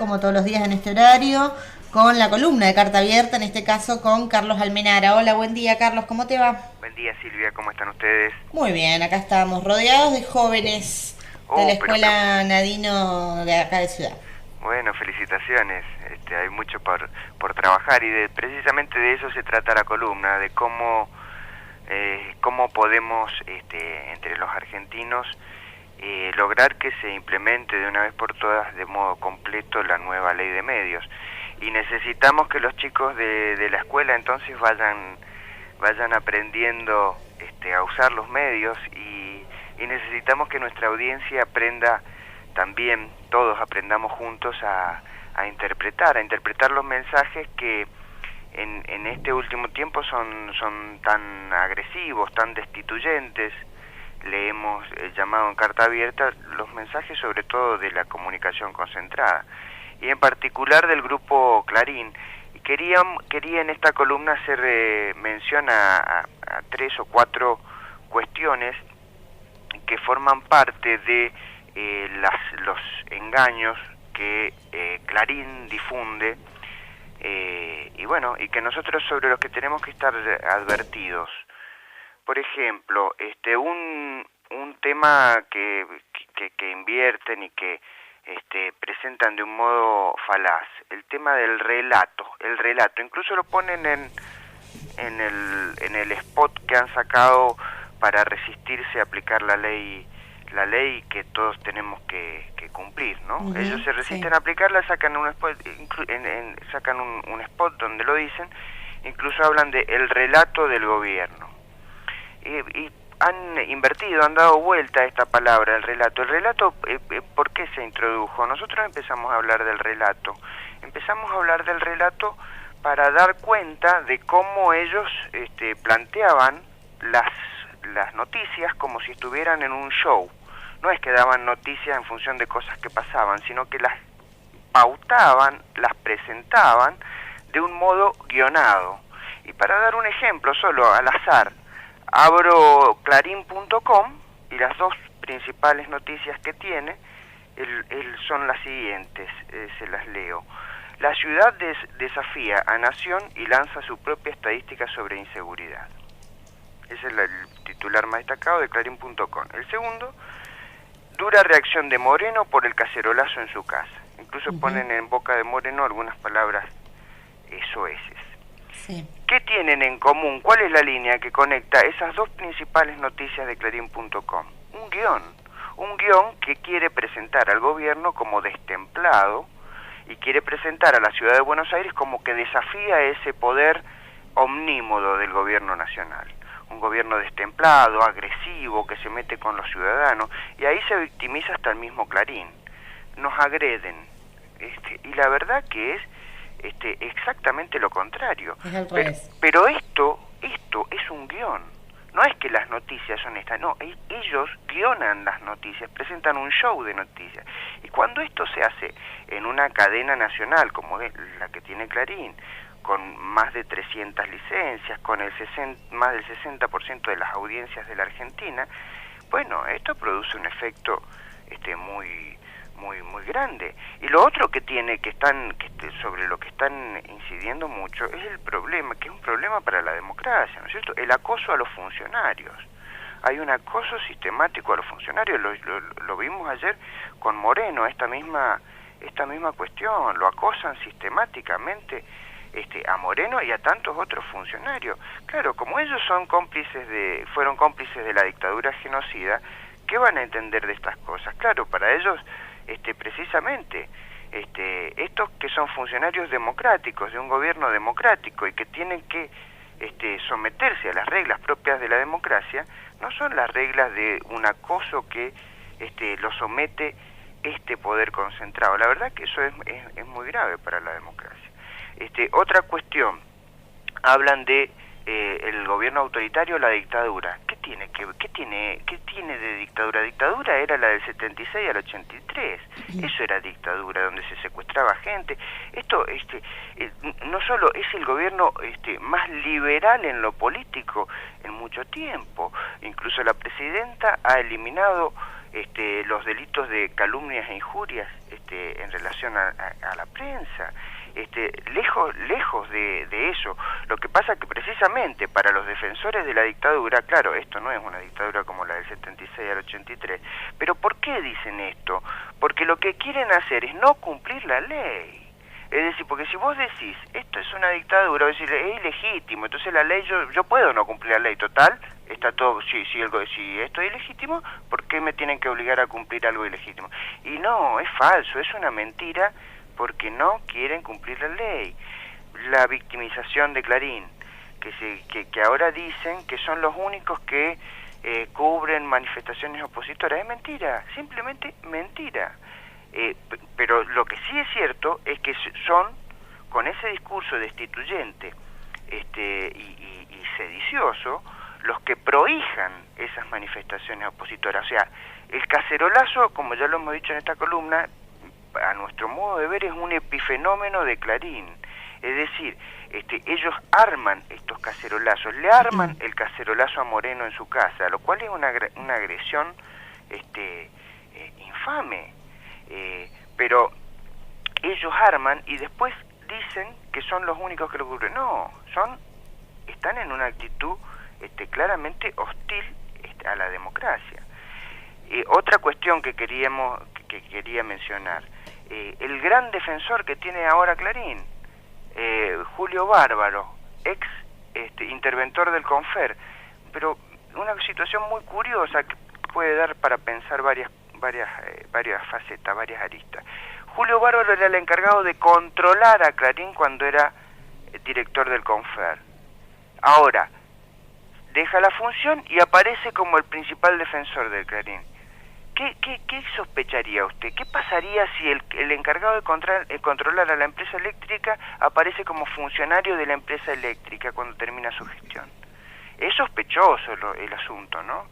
como todos los días en este horario, con la columna de Carta Abierta, en este caso con Carlos Almenara. Hola, buen día, Carlos, ¿cómo te va? Buen día, Silvia, ¿cómo están ustedes? Muy bien, acá estamos rodeados de jóvenes de la Pero escuela Nadino de acá de Ciudad. bueno, felicitaciones. Hay mucho por trabajar y precisamente de eso se trata la columna, de cómo podemos, entre los argentinos, lograr que se implemente de una vez por todas de modo completo la nueva ley de medios. Y necesitamos que los chicos de la escuela entonces vayan aprendiendo a usar los medios y necesitamos que nuestra audiencia aprenda también, todos aprendamos juntos a interpretar los mensajes que en este último tiempo son tan agresivos, tan destituyentes. Le hemos llamado en Carta Abierta los mensajes sobre todo de la comunicación concentrada y en particular del grupo Clarín. Y quería en esta columna hacer mención a 3 o 4 cuestiones que forman parte de los engaños que Clarín difunde y que nosotros sobre los que tenemos que estar advertidos. Por ejemplo, un tema que invierten y que presentan de un modo falaz, el tema del relato. El relato, incluso lo ponen en el spot que han sacado para resistirse a aplicar la ley que todos tenemos que cumplir, ¿no? Uh-huh, ellos se resisten sí. a aplicarla, sacan un spot, sacan un spot donde lo dicen, incluso hablan de el relato del gobierno. Y han invertido, han dado vuelta a esta palabra, el relato. El relato, ¿por qué se introdujo? Nosotros empezamos a hablar del relato. Empezamos a hablar del relato para dar cuenta de cómo ellos planteaban las noticias como si estuvieran en un show. No es que daban noticias en función de cosas que pasaban, sino que las pautaban, las presentaban de un modo guionado. Y para dar un ejemplo, solo al azar, abro clarín.com y las dos principales noticias que tiene son las siguientes, se las leo. La ciudad desafía a Nación y lanza su propia estadística sobre inseguridad. Ese es el titular más destacado de clarín.com. El segundo, dura reacción de Moreno por el cacerolazo en su casa. Incluso ponen en boca de Moreno algunas palabras soeces. Sí. ¿Qué tienen en común? ¿Cuál es la línea que conecta esas dos principales noticias de clarín.com? Un guión que quiere presentar al gobierno como destemplado y quiere presentar a la ciudad de Buenos Aires como que desafía ese poder omnímodo del gobierno nacional. Un gobierno destemplado, agresivo, que se mete con los ciudadanos, y ahí se victimiza hasta el mismo Clarín. Nos agreden, y la verdad que es exactamente lo contrario. Es al revés. Pero esto es un guión. No es que las noticias son estas, no, ellos guionan las noticias, presentan un show de noticias. Y cuando esto se hace en una cadena nacional como es la que tiene Clarín, con más de 300 licencias, con más del 60% de las audiencias de la Argentina, bueno, esto produce un efecto muy grande. Y lo otro que tiene sobre lo que están incidiendo mucho es el problema, que es un problema para la democracia, ¿no es cierto? El acoso a los funcionarios. Hay un acoso sistemático a los funcionarios, lo vimos ayer con Moreno, esta misma cuestión, lo acosan sistemáticamente a Moreno y a tantos otros funcionarios. Claro, como ellos fueron cómplices de la dictadura genocida, ¿qué van a entender de estas cosas? Claro, para ellos precisamente estos que son funcionarios democráticos de un gobierno democrático y que tienen que someterse a las reglas propias de la democracia, no son las reglas de un acoso que lo somete este poder concentrado. La verdad que eso es muy grave para la democracia. Otra cuestión, hablan de el gobierno autoritario, la dictadura. ¿Qué tiene de dictadura? Dictadura era la del 76 al 83. Eso era dictadura, donde se secuestraba gente. Esto no solo es el gobierno más liberal en lo político en mucho tiempo. Incluso la presidenta ha eliminado los delitos de calumnias e injurias en relación a la prensa. Lejos de eso. Lo que pasa que precisamente para los defensores de la dictadura, claro, esto no es una dictadura como la del 76 al 83, pero ¿por qué dicen esto? Porque lo que quieren hacer es no cumplir la ley. Es decir, porque si vos decís, esto es una dictadura, es decir, es ilegítimo, entonces la ley, yo puedo no cumplir la ley, total, está todo, si esto es ilegítimo, ¿por qué me tienen que obligar a cumplir algo ilegítimo? Y no, es falso, es una mentira, porque no quieren cumplir la ley. La victimización de Clarín, que ahora dicen que son los únicos que cubren manifestaciones opositoras, es mentira, simplemente mentira. Pero lo que sí es cierto es que son, con ese discurso destituyente y sedicioso, los que prohijan esas manifestaciones opositoras. O sea, el cacerolazo, como ya lo hemos dicho en esta columna, a nuestro modo de ver es un epifenómeno de Clarín. Es decir, ellos arman estos cacerolazos, le arman el cacerolazo a Moreno en su casa, lo cual es una agresión infame. Pero ellos arman y después dicen que son los únicos que lo cubren. No, están en una actitud claramente hostil a la democracia. Otra cuestión que quería mencionar, el gran defensor que tiene ahora Clarín, Julio Bárbaro, ex interventor del Confer, pero una situación muy curiosa que puede dar para pensar varias facetas, varias aristas. Julio Bárbaro era el encargado de controlar a Clarín cuando era director del Confer. Ahora deja la función y aparece como el principal defensor del Clarín. ¿Qué sospecharía usted? ¿Qué pasaría si el encargado de controlar a la empresa eléctrica aparece como funcionario de la empresa eléctrica cuando termina su gestión? Es sospechoso el asunto, ¿no?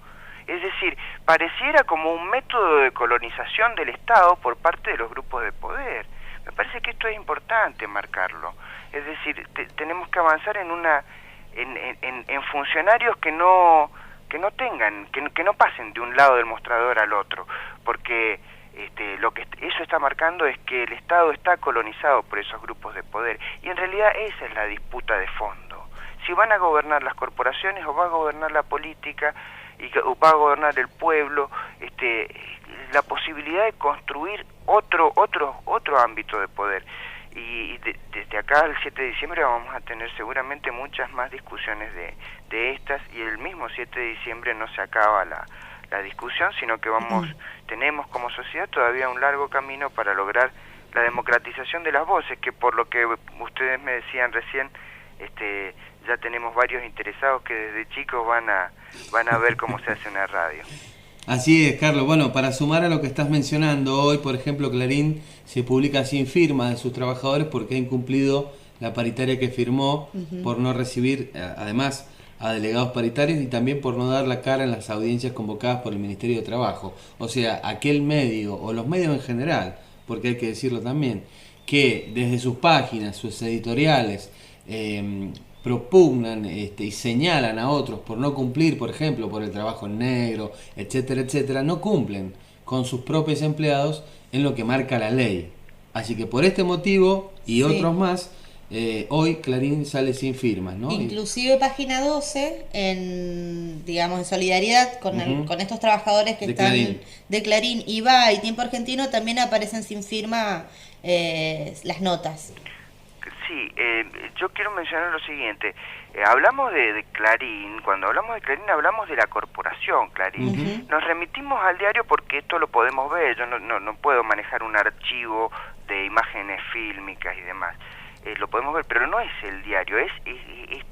Es decir, pareciera como un método de colonización del Estado por parte de los grupos de poder. Me parece que esto es importante marcarlo. Es decir, tenemos que avanzar en funcionarios que no pasen de un lado del mostrador al otro, porque lo que eso está marcando es que el Estado está colonizado por esos grupos de poder, y en realidad esa es la disputa de fondo. Si van a gobernar las corporaciones o va a gobernar la política o va a gobernar el pueblo, la posibilidad de construir otro ámbito de poder. Y desde acá al 7 de diciembre vamos a tener seguramente muchas más discusiones de estas, y el mismo 7 de diciembre no se acaba la discusión, sino que tenemos como sociedad todavía un largo camino para lograr la democratización de las voces, que por lo que ustedes me decían recién, ya tenemos varios interesados que desde chicos van a ver cómo se hace una radio. Así es, Carlos. Bueno, para sumar a lo que estás mencionando, hoy, por ejemplo, Clarín se publica sin firma de sus trabajadores porque ha incumplido la paritaria que firmó, por no recibir, además, a delegados paritarios, y también por no dar la cara en las audiencias convocadas por el Ministerio de Trabajo. O sea, aquel medio, o los medios en general, porque hay que decirlo también, que desde sus páginas, sus editoriales, propugnan y señalan a otros por no cumplir, por ejemplo, por el trabajo en negro, etcétera, etcétera, no cumplen con sus propios empleados en lo que marca la ley. Así que por este motivo y otros más, hoy Clarín sale sin firmas, ¿no? Inclusive Página 12, en solidaridad con estos trabajadores que están de Clarín, IVA y Tiempo Argentino, también aparecen sin firma las notas. Sí, yo quiero mencionar lo siguiente. Hablamos de Clarín, cuando hablamos de Clarín hablamos de la corporación Clarín. Nos remitimos al diario porque esto lo podemos ver, yo no puedo manejar un archivo de imágenes fílmicas y demás. Lo podemos ver, pero no es el diario, es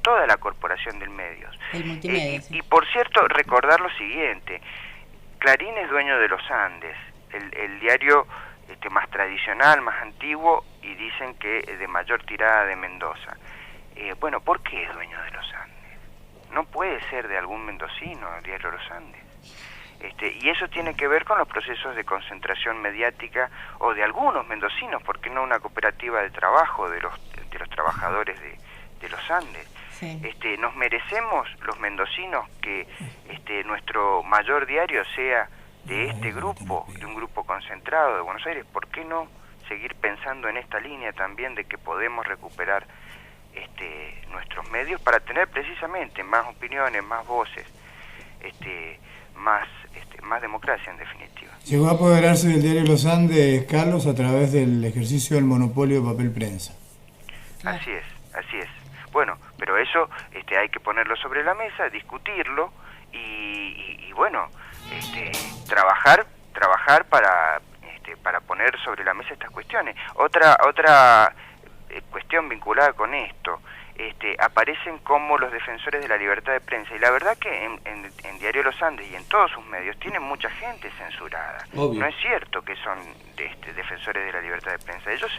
toda la corporación del medios. El multimedia. Y por cierto, recordar lo siguiente, Clarín es dueño de los Andes, el diario más tradicional, más antiguo, y dicen que de mayor tirada de Mendoza. Bueno, ¿por qué es dueño de los Andes? No puede ser de algún mendocino el diario Los Andes. Y eso tiene que ver con los procesos de concentración mediática o de algunos mendocinos, ¿por qué no una cooperativa de trabajo de los trabajadores de los Andes? Sí. Nos merecemos los mendocinos que nuestro mayor diario sea de este grupo, de un grupo concentrado de Buenos Aires, ¿por qué no seguir pensando en esta línea también de que podemos recuperar nuestros medios para tener precisamente más opiniones, más voces, más democracia en definitiva? Llegó a apoderarse del diario Los Andes, Carlos, a través del ejercicio del monopolio de papel prensa. Así es. Bueno, pero eso hay que ponerlo sobre la mesa, discutirlo y bueno, trabajar para poner sobre la mesa estas cuestiones. Otra cuestión vinculada con esto, aparecen como los defensores de la libertad de prensa, y la verdad que en Diario Los Andes y en todos sus medios tienen mucha gente censurada. Obvio. No es cierto que son defensores de la libertad de prensa, ellos